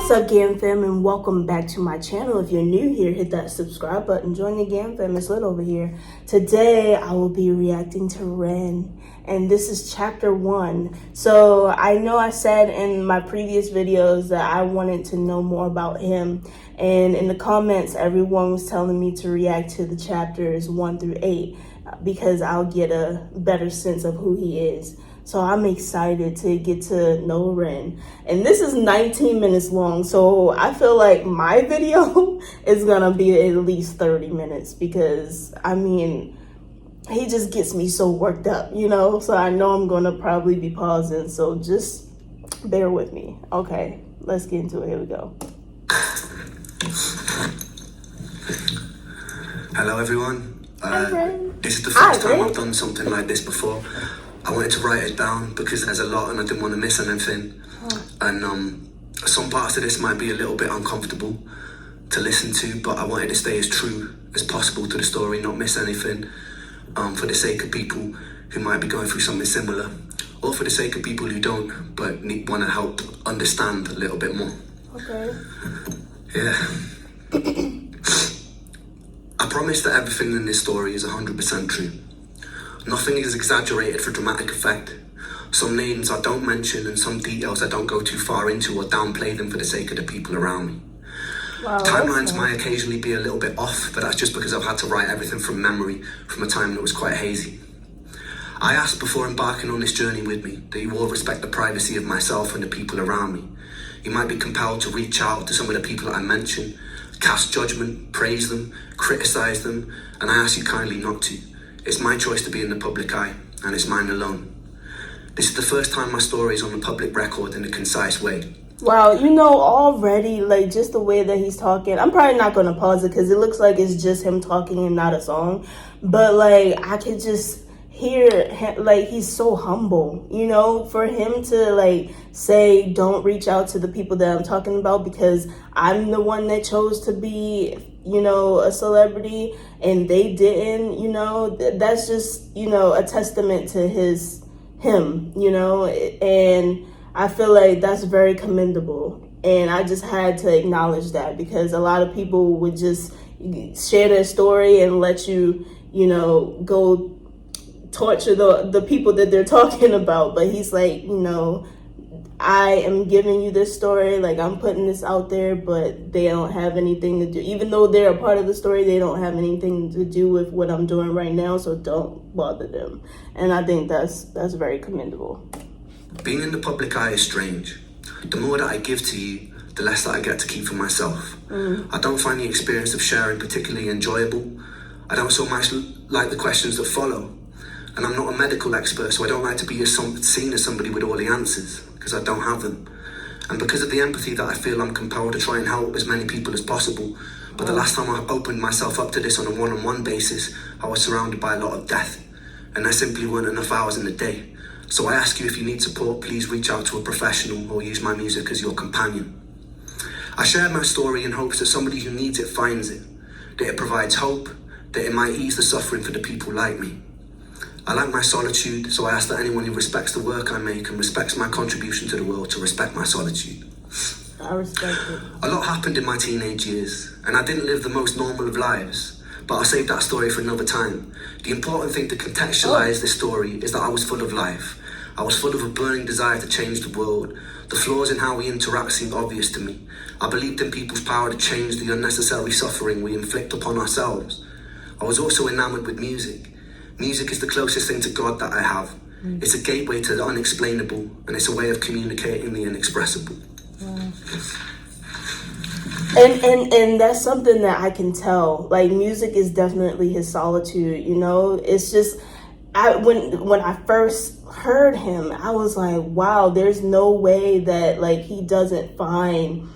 What's up, GAM fam, and welcome back to my channel. If you're new here, hit that subscribe button. Join the GAM fam, it's lit over here. Today, I will be reacting to REN, and this is chapter 1. So I know I said in my previous videos that I wanted to know more about him, and in the comments, everyone was telling me to react to the chapters 1 through 8 because I'll get a better sense of who he is. So I'm excited to get to know REN. And this is 19 minutes long, so I feel like my video is gonna be at least 30 minutes because, I mean, he just gets me so worked up, you know? So I know I'm gonna probably be pausing, so just bear with me. Okay, let's get into it, here we go. Hello everyone. Hi, REN. This is the first time I've done something like this before. I wanted to write it down because there's a lot and I didn't want to miss anything. And some parts of this might be a little bit uncomfortable to listen to, but I wanted to stay as true as possible to the story, not miss anything, for the sake of people who might be going through something similar, or for the sake of people who don't, but want to help understand a little bit more. Okay. Yeah. I promise that everything in this story is 100% true. Nothing is exaggerated for dramatic effect. Some names I don't mention and some details I don't go too far into or downplay them for the sake of the people around me. Wow, Timelines might occasionally be a little bit off, but that's just because I've had to write everything from memory from a time that was quite hazy. I asked before embarking on this journey with me that you all respect the privacy of myself and the people around me. You might be compelled to reach out to some of the people that I mention, cast judgment, praise them, criticize them, and I ask you kindly not to. It's my choice to be in the public eye, and it's mine alone. This is the first time my story is on the public record in a concise way. Wow, you know, already, like, just the way that he's talking, I'm probably not going to pause it because it looks like it's just him talking and not a song. But, like, I could just hear, him, like, he's so humble, you know, for him to, like, say, don't reach out to the people that I'm talking about because I'm the one that chose to be, you know, a celebrity and they didn't, you know, that's just, you know, a testament to him, you know, and I feel like that's very commendable. And I just had to acknowledge that because a lot of people would just share their story and let you, you know, go torture the people that they're talking about. But he's like, you know, I am giving you this story, like I'm putting this out there, but they don't have anything to do, even though they're a part of the story, they don't have anything to do with what I'm doing right now, so don't bother them. And I think that's very commendable. Being in the public eye is strange. The more that I give to you, the less that I get to keep for myself. I don't find the experience of sharing particularly enjoyable. I don't so much like the questions that follow. And I'm not a medical expert, so I don't like to be seen as somebody with all the answers, because I don't have them. And because of the empathy that I feel, I'm compelled to try and help as many people as possible. But the last time I opened myself up to this on a one-on-one basis, I was surrounded by a lot of death. And there simply weren't enough hours in the day. So I ask you, if you need support, please reach out to a professional or use my music as your companion. I share my story in hopes that somebody who needs it finds it, that it provides hope, that it might ease the suffering for the people like me. I like my solitude, so I ask that anyone who respects the work I make and respects my contribution to the world to respect my solitude. I respect it. A lot happened in my teenage years, and I didn't live the most normal of lives, but I'll save that story for another time. The important thing to contextualize this story is that I was full of life. I was full of a burning desire to change the world. The flaws in how we interact seemed obvious to me. I believed in people's power to change the unnecessary suffering we inflict upon ourselves. I was also enamored with music. Music is the closest thing to God that I have. It's a gateway to the unexplainable, and it's a way of communicating the inexpressible. And that's something that I can tell. Like, music is definitely his solitude, you know? It's just, when I first heard him, I was like, wow, there's no way that, like, he doesn't find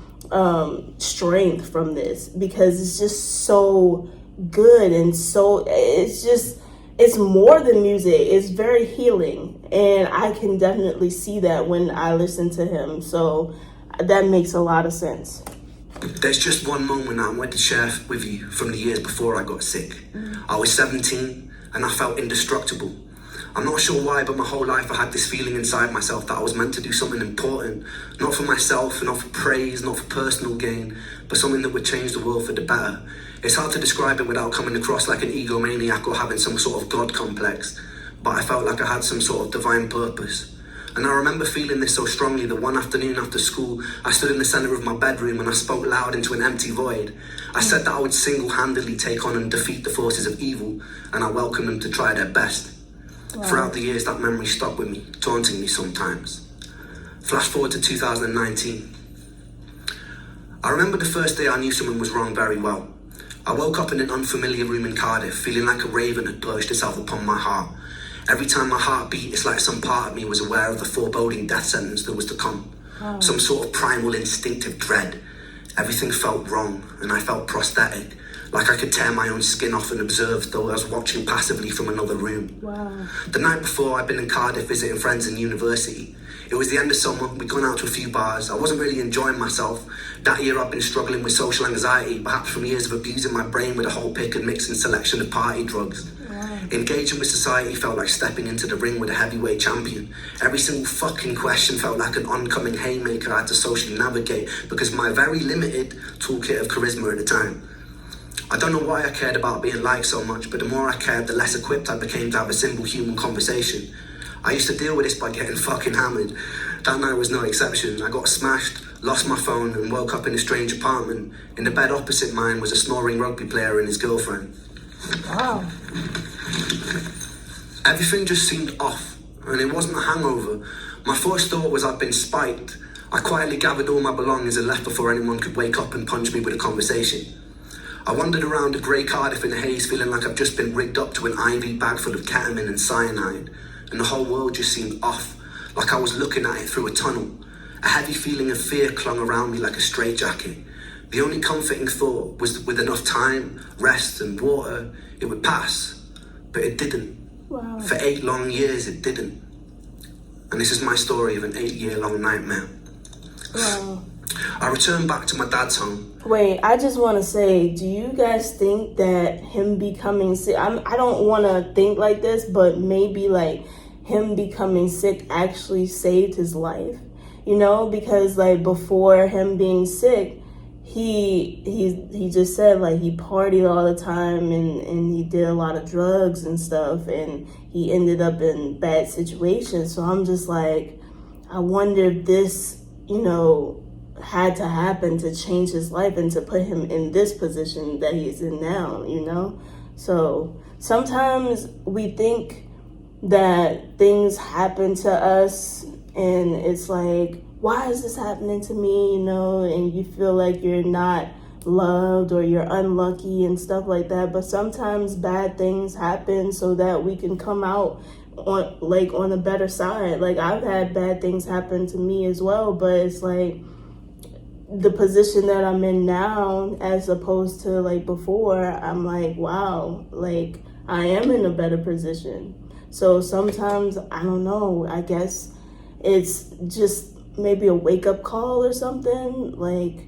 strength from this, because it's just so good, and so it's more than music. It's very healing, and I can definitely see that when I listen to him. So that makes a lot of sense. There's just one moment I want to share with you from the years before I got sick. I was 17 and I felt indestructible. I'm not sure why, but my whole life I had this feeling inside myself that I was meant to do something important, not for myself, not for praise, not for personal gain, but something that would change the world for the better. It's hard to describe it without coming across like an egomaniac or having some sort of God complex, but I felt like I had some sort of divine purpose. And I remember feeling this so strongly that one afternoon after school, I stood in the centre of my bedroom and I spoke loud into an empty void. I said that I would single-handedly take on and defeat the forces of evil, and I welcomed them to try their best. Wow. Throughout the years, that memory stuck with me, taunting me sometimes. Flash forward to 2019. I remember the first day I knew something was wrong very well. I woke up in an unfamiliar room in Cardiff, feeling like a raven had perched itself upon my heart. Every time my heart beat, it's like some part of me was aware of the foreboding death sentence that was to come. Oh. Some sort of primal instinctive dread. Everything felt wrong, and I felt prosthetic, like I could tear my own skin off and observe though I was watching passively from another room. Wow. The night before, I'd been in Cardiff visiting friends in university. It was the end of summer, we'd gone out to a few bars. I wasn't really enjoying myself. That year I'd been struggling with social anxiety, perhaps from years of abusing my brain with a whole pick and mix and selection of party drugs. Wow. Engaging with society felt like stepping into the ring with a heavyweight champion. Every single fucking question felt like an oncoming haymaker I had to socially navigate because of my very limited toolkit of charisma at the time. I don't know why I cared about being liked so much, but the more I cared, the less equipped I became to have a simple human conversation. I used to deal with this by getting fucking hammered. That night was no exception. I got smashed, lost my phone, and woke up in a strange apartment. In the bed opposite mine was a snoring rugby player and his girlfriend. Wow. Everything just seemed off, and it wasn't a hangover. My first thought was I'd been spiked. I quietly gathered all my belongings and left before anyone could wake up and punch me with a conversation. I wandered around a grey Cardiff in the haze, feeling like I've just been rigged up to an IV bag full of ketamine and cyanide, and the whole world just seemed off, like I was looking at it through a tunnel. A heavy feeling of fear clung around me like a straitjacket. The only comforting thought was that with enough time, rest and water, it would pass, but it didn't. Wow. For 8 long years, it didn't. And this is my story of an 8-year-long nightmare. Wow. I returned back to my dad's home. Wait, I just want to say, do you guys think that him becoming sick, I don't want to think like this, but maybe like him becoming sick actually saved his life? You know, because like before him being sick, he just said like he partied all the time and he did a lot of drugs and stuff, and he ended up in bad situations. So I'm just like, I wonder if this, you know, had to happen to change his life and to put him in this position that he's in now, you know? So sometimes we think that things happen to us and it's like, why is this happening to me, you know? And you feel like you're not loved or you're unlucky and stuff like that. But sometimes bad things happen so that we can come out on a better side. Like I've had bad things happen to me as well, but it's like the position that I'm in now as opposed to like before, I'm like, wow, like I am in a better position. So sometimes, I don't know, I guess it's just maybe a wake-up call or something. Like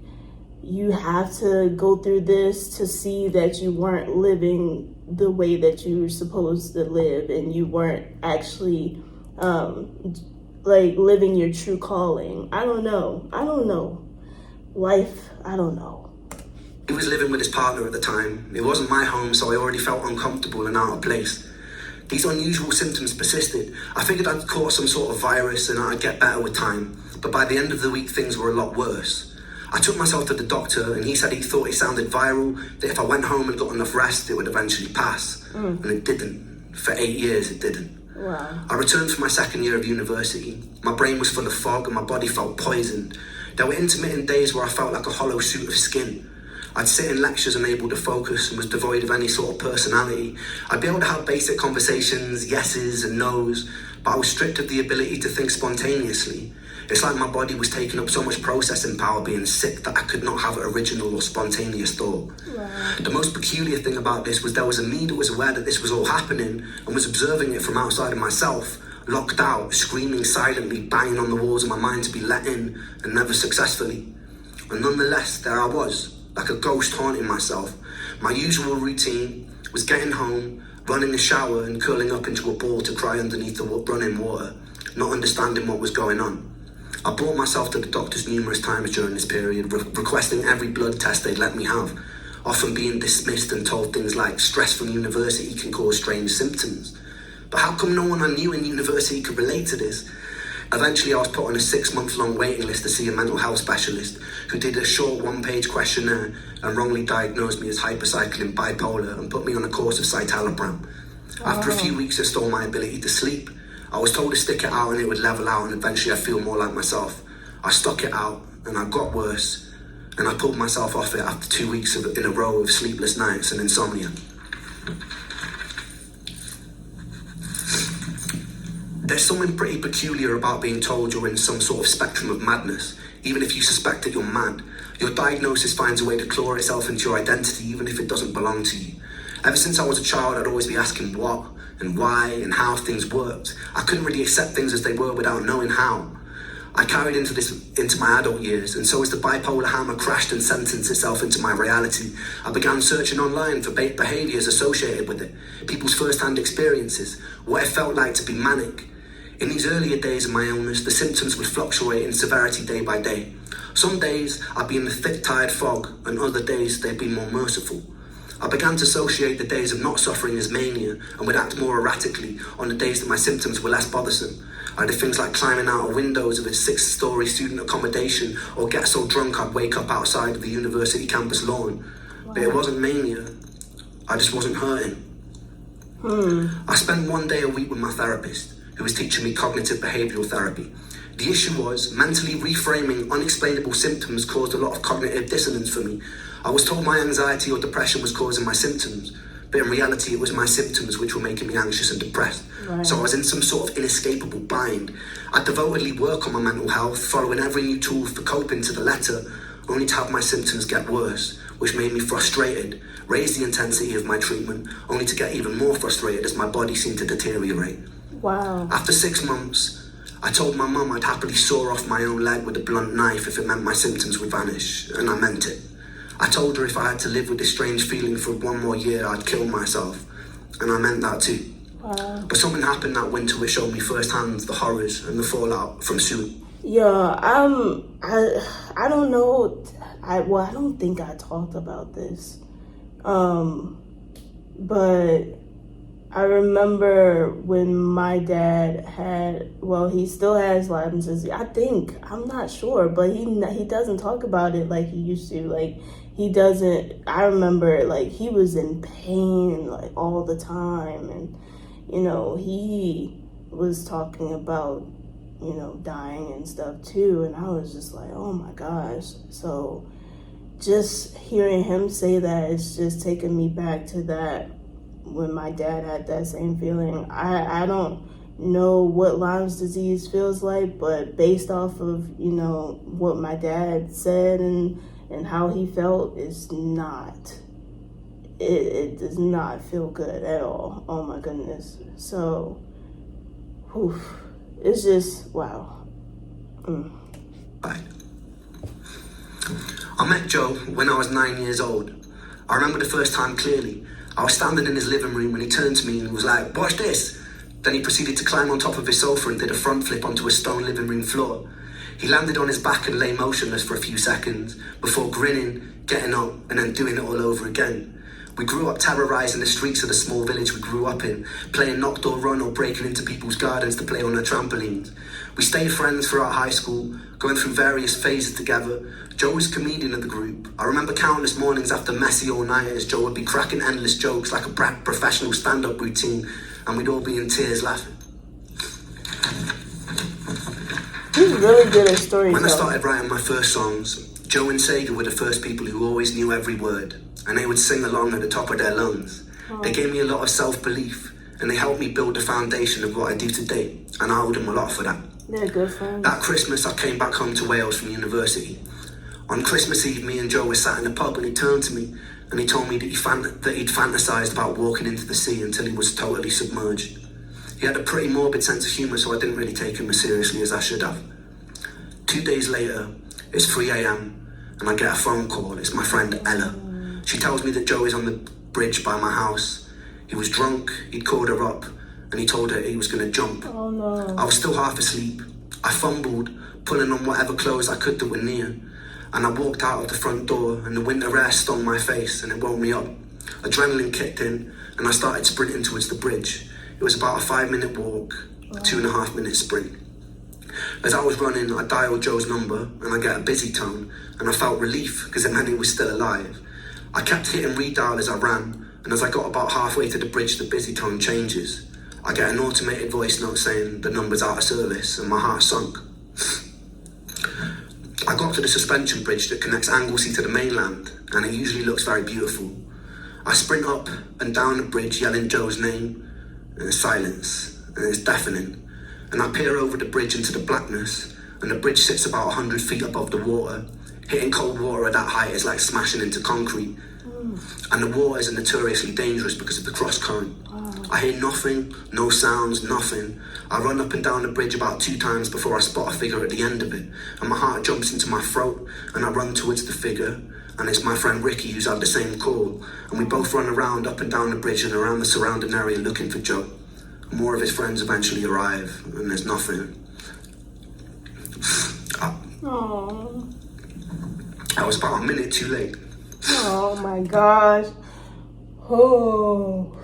you have to go through this to see that you weren't living the way that you were supposed to live, and you weren't actually like living your true calling. I don't know. Life, I don't know. He was living with his partner at the time. It wasn't my home, so I already felt uncomfortable and out of place. These unusual symptoms persisted. I figured I'd caught some sort of virus and I'd get better with time, but by the end of the week things were a lot worse. I took myself to the doctor and he said he thought it sounded viral, that if I went home and got enough rest it would eventually pass. And it didn't. For 8 years it didn't. Wow. I returned for my second year of university. My brain was full of fog and my body felt poisoned. There were intermittent days where I felt like a hollow suit of skin. I'd sit in lectures unable to focus and was devoid of any sort of personality. I'd be able to have basic conversations, yeses and nos, but I was stripped of the ability to think spontaneously. It's like my body was taking up so much processing power being sick that I could not have original or spontaneous thought. Wow. The most peculiar thing about this was there was a me that was aware that this was all happening and was observing it from outside of myself, locked out, screaming silently, banging on the walls of my mind to be let in, and never successfully. And nonetheless, there I was, like a ghost haunting myself. My usual routine was getting home, running the shower and curling up into a ball to cry underneath the running water, not understanding what was going on. I brought myself to the doctors numerous times during this period, requesting every blood test they'd let me have, often being dismissed and told things like stress from university can cause strange symptoms. But how come no one I knew in university could relate to this? Eventually I was put on a 6-month-long waiting list to see a mental health specialist who did a short 1-page questionnaire and wrongly diagnosed me as hypercycling bipolar and put me on a course of citalopram. After a few weeks, it stole my ability to sleep. I was told to stick it out and it would level out and eventually I'd feel more like myself. I stuck it out and I got worse, and I pulled myself off it after 2 weeks in a row of sleepless nights and insomnia. There's something pretty peculiar about being told you're in some sort of spectrum of madness, even if you suspect that you're mad. Your diagnosis finds a way to claw itself into your identity, even if it doesn't belong to you. Ever since I was a child, I'd always be asking what and why and how things worked. I couldn't really accept things as they were without knowing how. I carried into my adult years, and so as the bipolar hammer crashed and sentenced itself into my reality, I began searching online for behaviours associated with it, people's first-hand experiences, what it felt like to be manic. In these earlier days of my illness, the symptoms would fluctuate in severity day by day. Some days I'd be in the thick, tired fog, and other days they'd be more merciful. I began to associate the days of not suffering as mania and would act more erratically on the days that my symptoms were less bothersome. I did things like climbing out of windows of a 6-story student accommodation or get so drunk I'd wake up outside of the university campus lawn. Wow. But it wasn't mania. I just wasn't hurting. I spent 1 day a week with my therapist, who was teaching me cognitive behavioural therapy. The issue was, mentally reframing unexplainable symptoms caused a lot of cognitive dissonance for me. I was told my anxiety or depression was causing my symptoms, but in reality it was my symptoms which were making me anxious and depressed. Right. So I was in some sort of inescapable bind. I devotedly work on my mental health, following every new tool for coping to the letter, only to have my symptoms get worse, which made me frustrated, raise the intensity of my treatment, only to get even more frustrated as my body seemed to deteriorate. Wow. After 6 months, I told my mum I'd happily saw off my own leg with a blunt knife if it meant my symptoms would vanish, and I meant it. I told her if I had to live with this strange feeling for 1 more year, I'd kill myself, and I meant that too. Wow. But something happened that winter which showed me firsthand the horrors and the fallout from suicide. Yeah, I don't know. I don't think I talked about this, but I remember when my dad he still has Lyme's disease. I'm not sure, but he doesn't talk about it like he used to. Like, he doesn't. I remember, like, he was in pain, like, all the time, and he was talking about dying and stuff too, and I was just like, oh my gosh. So just hearing him say that, it's just taking me back to that, when my dad had that same feeling. I don't know what Lyme's disease feels like, but based off of what my dad said and how he felt, it's not, it does not feel good at all. Oh my goodness. So it's just wow. I met Joe when I was 9 years old. I remember the first time clearly. I was standing in his living room when he turned to me and was like, "Watch this." Then he proceeded to climb on top of his sofa and did a front flip onto a stone living room floor. He landed on his back and lay motionless for a few seconds before grinning, getting up, and then doing it all over again. We grew up terrorising the streets of the small village we grew up in, playing knock door run or breaking into people's gardens to play on their trampolines. We stayed friends throughout high school, going through various phases together. Joe was comedian of the group. I remember countless mornings after messy all-nighters, Joe would be cracking endless jokes like a professional stand-up routine, and we'd all be in tears laughing. He's really good at storytelling. When I started writing my first songs, Joe and Sega were the first people who always knew every word, and they would sing along at the top of their lungs. Oh. They gave me a lot of self-belief, and they helped me build the foundation of what I do today, and I owe them a lot for that. They're good friends. That Christmas, I came back home to Wales from university. On Christmas Eve, me and Joe were sat in a pub, and he turned to me and he told me that he'd fantasised about walking into the sea until he was totally submerged. He had a pretty morbid sense of humour, so I didn't really take him as seriously as I should have. 2 days later, it's 3 a.m, and I get a phone call. It's my friend Ella. She tells me that Joe is on the bridge by my house. He was drunk, he'd called her up, and he told her he was going to jump. Oh no. I was still half asleep. I fumbled, pulling on whatever clothes I could that were near, and I walked out of the front door, and the winter air stung my face, and it woke me up. Adrenaline kicked in, and I started sprinting towards the bridge. It was about a 5-minute walk, a 2.5-minute sprint. As I was running, I dialed Joe's number, and I get a busy tone, and I felt relief, because it meant he was still alive. I kept hitting redial as I ran, and as I got about halfway to the bridge, the busy tone changes. I get an automated voice note saying the number's out of service, and my heart sunk. I got to the suspension bridge that connects Anglesey to the mainland, and it usually looks very beautiful. I sprint up and down the bridge yelling Joe's name, and there's silence, and it's deafening. And I peer over the bridge into the blackness, and the bridge sits about 100 feet above the water. Hitting cold water at that height is like smashing into concrete. And the waters are notoriously dangerous because of the cross current. I hear nothing, no sounds, nothing. I run up and down the bridge about 2 times before I spot a figure at the end of it, and my heart jumps into my throat, and I run towards the figure, and it's my friend Ricky who's had the same call, and we both run around up and down the bridge and around the surrounding area looking for Joe. More of his friends eventually arrive, and there's nothing. Aww. I was about a minute too late. Oh my gosh. Oh.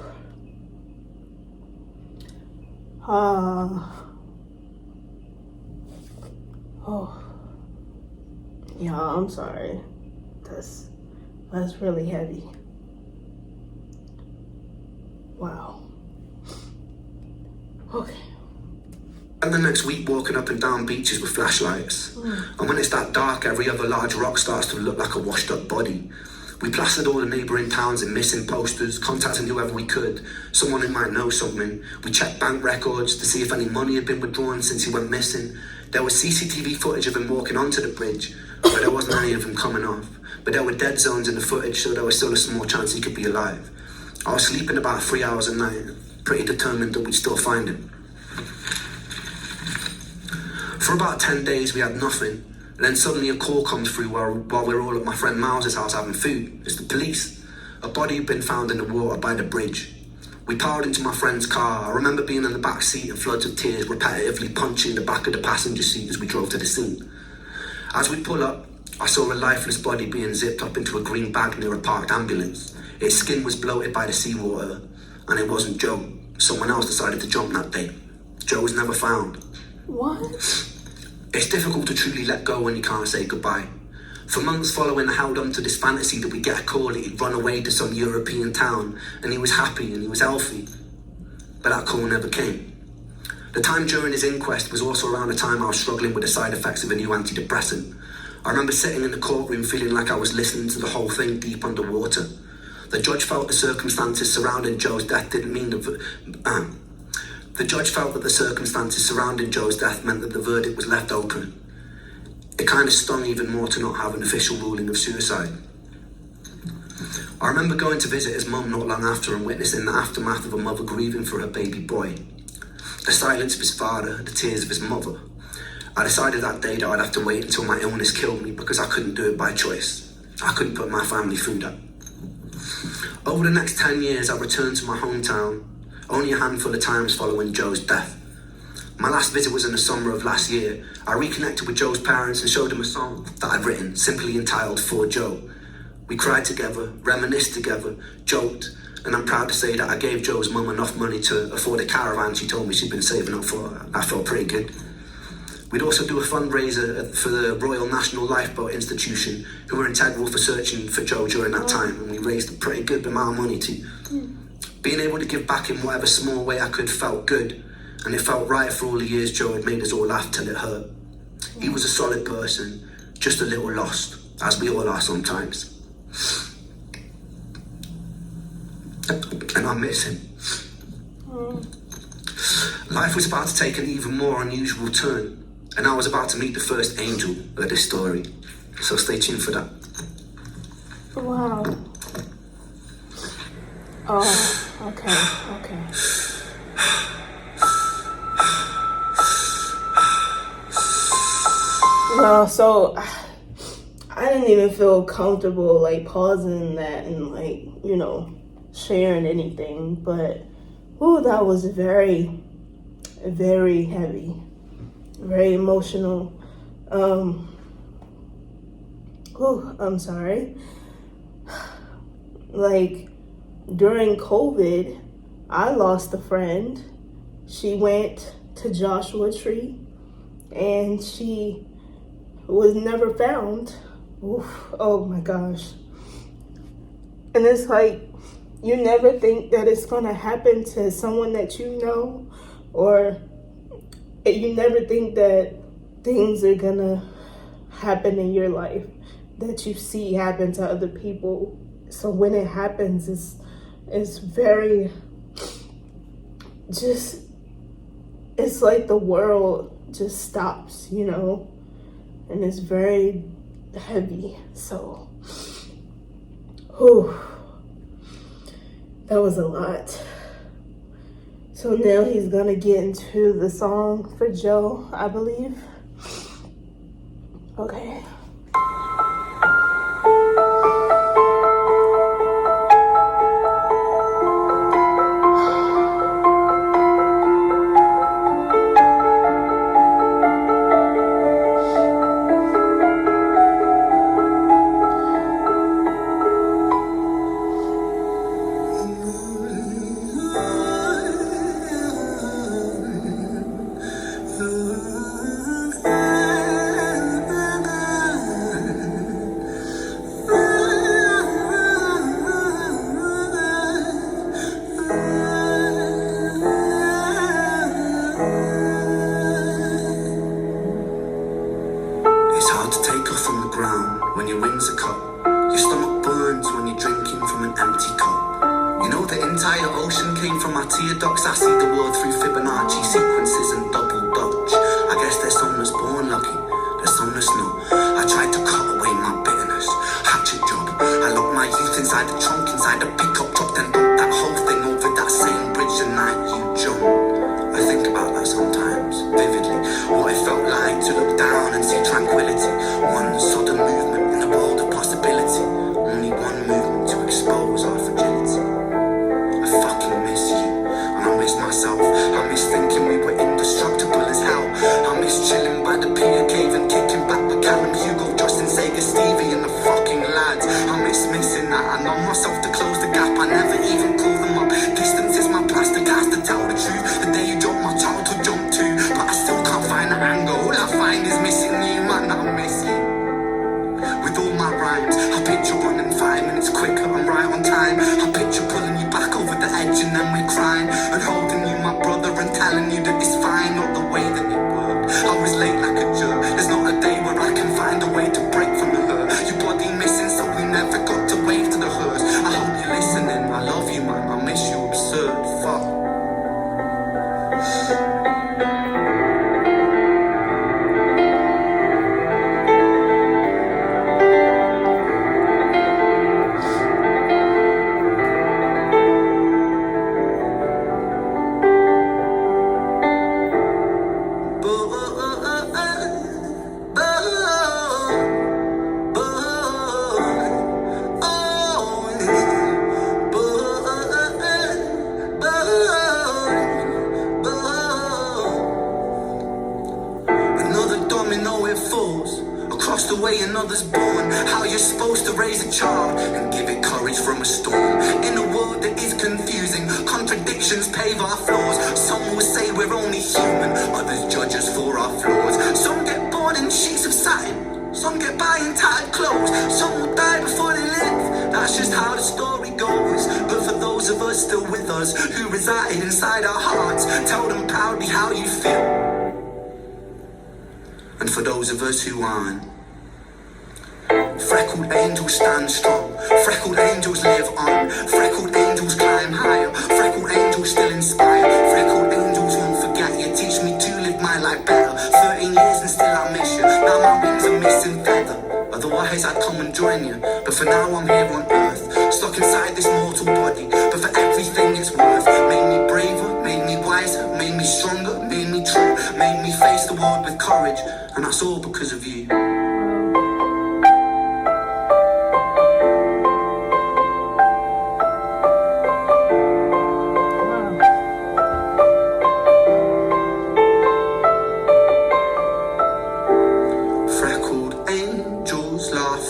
Oh. Yeah, I'm sorry. That's really heavy. Wow. Okay. And the next week walking up and down beaches with flashlights. And when it's that dark, every other large rock starts to look like a washed up body. We plastered all the neighbouring towns in missing posters, contacting whoever we could, someone who might know something. We checked bank records to see if any money had been withdrawn since he went missing. There was CCTV footage of him walking onto the bridge, but there wasn't any of him coming off. But there were dead zones in the footage, so there was still a small chance he could be alive. I was sleeping about 3 hours a night, pretty determined that we'd still find him. For about 10 days we had nothing, and then suddenly a call comes through while we're all at my friend Miles's house having food. It's the police. A body had been found in the water by the bridge. We piled into my friend's car. I remember being in the back seat and floods of tears, repetitively punching the back of the passenger seat as we drove to the scene. As we pull up, I saw a lifeless body being zipped up into a green bag near a parked ambulance. Its skin was bloated by the seawater, and it wasn't Joe. Someone else decided to jump that day. Joe was never found. What? It's difficult to truly let go when you can't say goodbye. For months following, I held on to this fantasy that we'd get a call that he'd run away to some European town, and he was happy and he was healthy. But that call never came. The time during his inquest was also around the time I was struggling with the side effects of a new antidepressant. I remember sitting in the courtroom feeling like I was listening to the whole thing deep underwater. The judge felt the circumstances surrounding Joe's death didn't mean The judge felt that the circumstances surrounding Joe's death meant that the verdict was left open. It kind of stung even more to not have an official ruling of suicide. I remember going to visit his mum not long after and witnessing the aftermath of a mother grieving for her baby boy. The silence of his father, the tears of his mother. I decided that day that I'd have to wait until my illness killed me because I couldn't do it by choice. I couldn't put my family through that. Over the next 10 years, I returned to my hometown, only a handful of times following Joe's death. My last visit was in the summer of last year. I reconnected with Joe's parents and showed them a song that I'd written, simply entitled For Joe. We cried together, reminisced together, joked, and I'm proud to say that I gave Joe's mum enough money to afford a caravan she told me she'd been saving up for. I felt pretty good. We'd also do a fundraiser for the Royal National Lifeboat Institution, who were integral for searching for Joe during that time, and we raised a pretty good amount of money too. Being able to give back in whatever small way I could felt good, and it felt right for all the years Joe had made us all laugh till it hurt. He was a solid person, just a little lost, as we all are sometimes. And I miss him. Life was about to take an even more unusual turn, and I was about to meet the first angel of this story. So stay tuned for that. Wow. Oh, okay. Well, so I didn't even feel comfortable like pausing that and like, sharing anything, but that was very, very heavy, very emotional. I'm sorry. Like, during COVID, I lost a friend. She went to Joshua Tree and she was never found. Oh my gosh. And it's like, you never think that it's gonna happen to someone that you know, or you never think that things are gonna happen in your life that you see happen to other people. So when it happens, it's very, just, it's like the world just stops, and it's very heavy. So, that was a lot. So now he's gonna get into the song for Joe, I believe. Okay. And for those of us who aren't, freckled angels stand strong, freckled angels live on, freckled angels climb higher, freckled angels still inspire, freckled angels won't forget you, teach me to live my life better. 13 years and still I miss you, now my wings are missing feather. Otherwise I'd come and join you, but for now I'm here on earth, stuck inside this mortal body, but for everything it's worth. Made me braver, made me wiser, made me stronger, made me true, made me face the world with courage, and that's all because of you.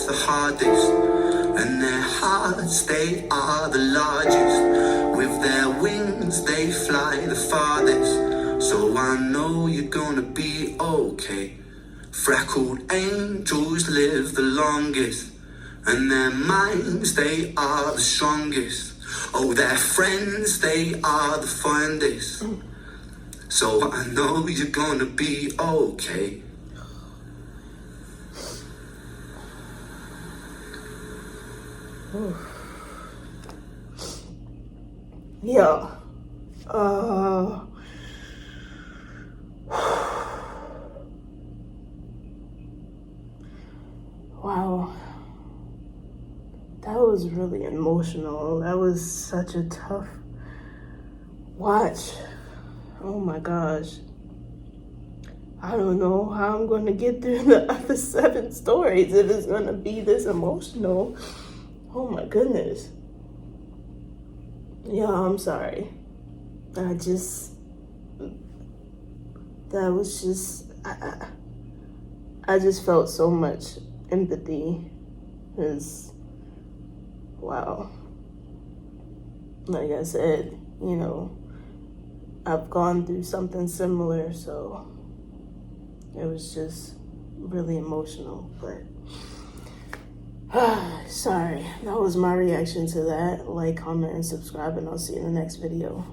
the hardest, and their hearts, they are the largest. With their wings, they fly the farthest. So I know you're gonna be okay. Freckled angels live the longest, and their minds, they are the strongest. Oh, their friends, they are the fondest. So I know you're gonna be okay. Yeah. Wow. That was really emotional. That was such a tough watch. Oh my gosh. I don't know how I'm going to get through the other 7 stories if it's going to be this emotional. Oh my goodness. Yeah, I'm sorry. That was just, I just felt so much empathy. Because, wow. Like I said, you know, I've gone through something similar, so it was just really emotional. But sorry, that was my reaction to that. Like, comment, and subscribe, and I'll see you in the next video.